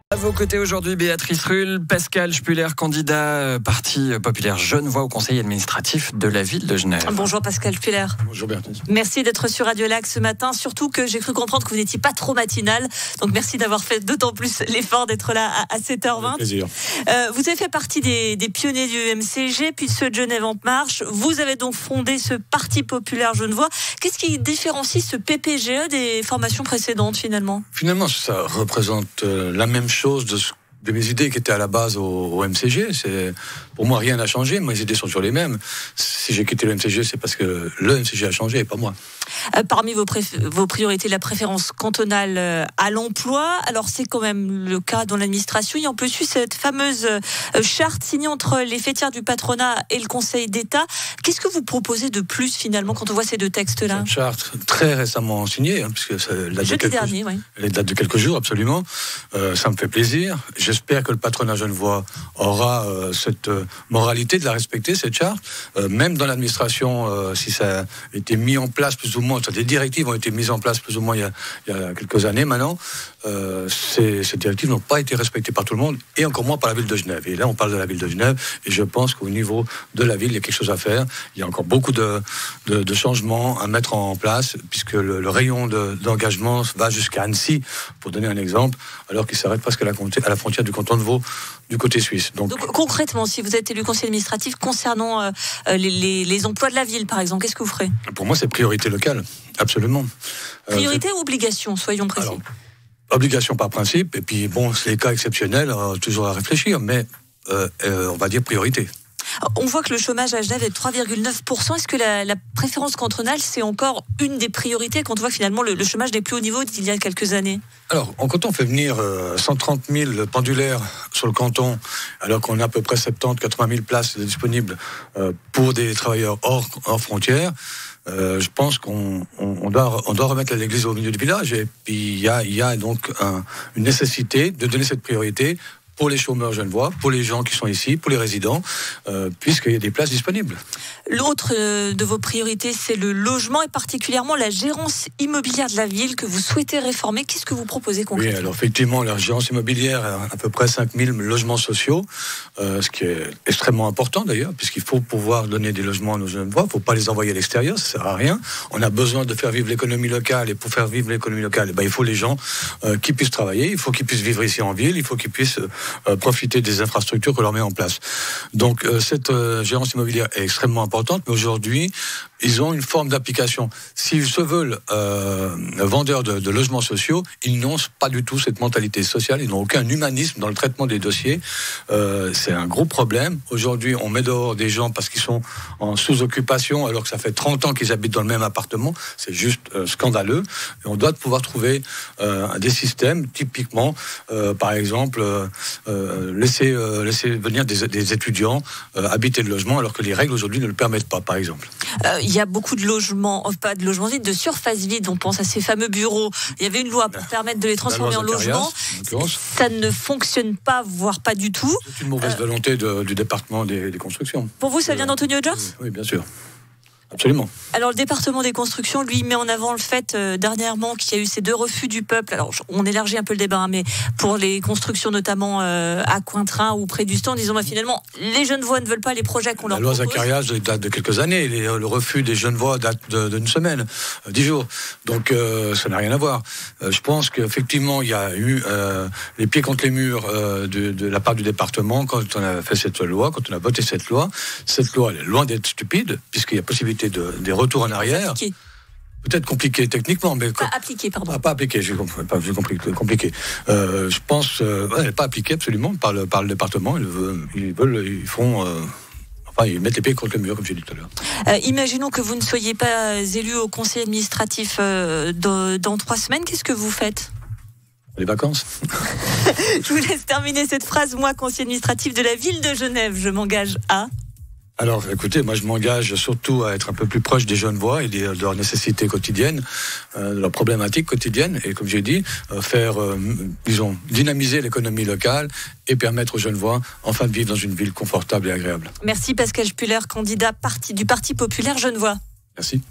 À vos côtés aujourd'hui, Béatrice Rulle, Pascal Spuller, candidat Parti populaire Genevois au conseil administratif de la ville de Genève. Bonjour Pascal Spuller. Bonjour Béatrice. Merci d'être sur Radio Lac ce matin, surtout que j'ai cru comprendre que vous n'étiez pas trop matinal, donc merci d'avoir fait d'autant plus l'effort d'être là à 7h20. Avec plaisir. Vous avez fait partie des pionniers du MCG, puis ceux de Genève en marche. Vous avez donc fondé ce Parti populaire genevois. Qu'est-ce qui différencie ce PPGE des formations précédentes finalement ? Finalement, ça représente la même chose de mes idées qui étaient à la base au MCG. Pour moi, rien n'a changé. Mes idées sont toujours les mêmes. Si j'ai quitté le MCG, c'est parce que le MCG a changé et pas moi. Parmi vos priorités, la préférence cantonale à l'emploi. Alors, c'est quand même le cas dans l'administration. Il y a en plus eu cette fameuse charte signée entre les fêtières du patronat et le Conseil d'État. Qu'est-ce que vous proposez de plus, finalement, quand on voit ces deux textes-là ? Cette charte très récemment signée, puisque ça date de quelques jours, absolument. Ça me fait plaisir. J'espère que le patronat genevois aura cette moralité de la respecter, cette charte. Même dans l'administration, si ça a été mis en place plus ou moins, des directives ont été mises en place plus ou moins il y a quelques années maintenant, ces directives n'ont pas été respectées par tout le monde, et encore moins par la ville de Genève. Et là, on parle de la ville de Genève, et je pense qu'au niveau de la ville, il y a quelque chose à faire. Il y a encore beaucoup de changements à mettre en place, puisque le rayon d'engagement va jusqu'à Annecy, pour donner un exemple, alors qu'il s'arrête presque à la frontière du canton de Vaud, du côté suisse. Donc concrètement, si vous êtes élu conseiller administratif concernant les emplois de la ville, par exemple, qu'est-ce que vous ferez ? Pour moi, c'est priorité locale, absolument. Priorité ou obligation, soyons précis. Alors, obligation par principe, et puis bon, c'est les cas exceptionnels, toujours à réfléchir, mais on va dire priorité. On voit que le chômage à Genève est de 3,9%. Est-ce que la préférence cantonale, c'est encore une des priorités quand on voit que finalement le chômage n'est plus au niveau d'il y a quelques années ? Alors, quand on fait venir 130 000 pendulaires sur le canton, alors qu'on a à peu près 70-80 000 places disponibles pour des travailleurs hors frontières, je pense qu'on doit remettre l'église au milieu du village. Et puis, il y a donc une nécessité de donner cette priorité pour les chômeurs genevois, pour les gens qui sont ici, pour les résidents, puisqu'il y a des places disponibles. L'autre de vos priorités, c'est le logement et particulièrement la gérance immobilière de la ville que vous souhaitez réformer. Qu'est-ce que vous proposez concrètement ? Oui, alors effectivement, la gérance immobilière, à peu près 5 000 logements sociaux, ce qui est extrêmement important d'ailleurs, puisqu'il faut pouvoir donner des logements à nos Genevois, il ne faut pas les envoyer à l'extérieur, ça ne sert à rien. On a besoin de faire vivre l'économie locale, et pour faire vivre l'économie locale, il faut les gens qui puissent travailler, il faut qu'ils puissent vivre ici en ville, il faut qu'ils puissent profiter des infrastructures que l'on met en place. Donc cette gérance immobilière est extrêmement importante, mais aujourd'hui, ils ont une forme d'application. S'ils se veulent vendeurs de logements sociaux, ils n'ont pas du tout cette mentalité sociale, ils n'ont aucun humanisme dans le traitement des dossiers. C'est un gros problème. Aujourd'hui, on met dehors des gens parce qu'ils sont en sous-occupation, alors que ça fait 30 ans qu'ils habitent dans le même appartement. C'est juste scandaleux. Et on doit pouvoir trouver des systèmes, typiquement, par exemple, laisser venir des étudiants habiter le logement, alors que les règles aujourd'hui ne le permettent pas, par exemple. Il y a beaucoup de logements, pas de logements vides, de surfaces vides. On pense à ces fameux bureaux. Il y avait une loi pour permettre de les transformer en logements. Ça ne fonctionne pas, voire pas du tout. C'est une mauvaise volonté du département des constructions. Pour vous, ça vient d'Antonio Jors ? Oui, bien sûr. Absolument. Alors le département des constructions, lui, met en avant le fait dernièrement qu'il y a eu ces 2 refus du peuple. Alors on élargit un peu le débat, mais pour les constructions notamment à Cointrin ou près du stand, disons finalement les Genevois ne veulent pas les projets qu'on leur propose. La loi Zacharias date de quelques années, le refus des Genevois date d'une semaine, 10 jours. Donc ça n'a rien à voir. Je pense qu'effectivement il y a eu les pieds contre les murs de la part du département quand on a fait cette loi, quand on a voté cette loi. Cette loi elle est loin d'être stupide, puisqu'il y a possibilité des retours en arrière. Peut-être compliqué techniquement, mais pas appliqué, pardon. Pas appliqué, j'ai compris compliqué. Je pense, elle n'est pas appliquée absolument par le département. Ils mettent les pieds contre le mur, comme j'ai dit tout à l'heure. Imaginons que vous ne soyez pas élu au conseil administratif dans 3 semaines. Qu'est-ce que vous faites ? Les vacances. Je vous laisse terminer cette phrase. Moi, conseiller administratif de la ville de Genève, je m'engage à... Alors, écoutez, moi je m'engage surtout à être un peu plus proche des Genevois et de leurs nécessités quotidiennes, de leurs problématiques quotidiennes, et comme j'ai dit, dynamiser l'économie locale et permettre aux Genevois enfin de vivre dans une ville confortable et agréable. Merci Pascal Spuller, candidat du Parti populaire genevois. Merci.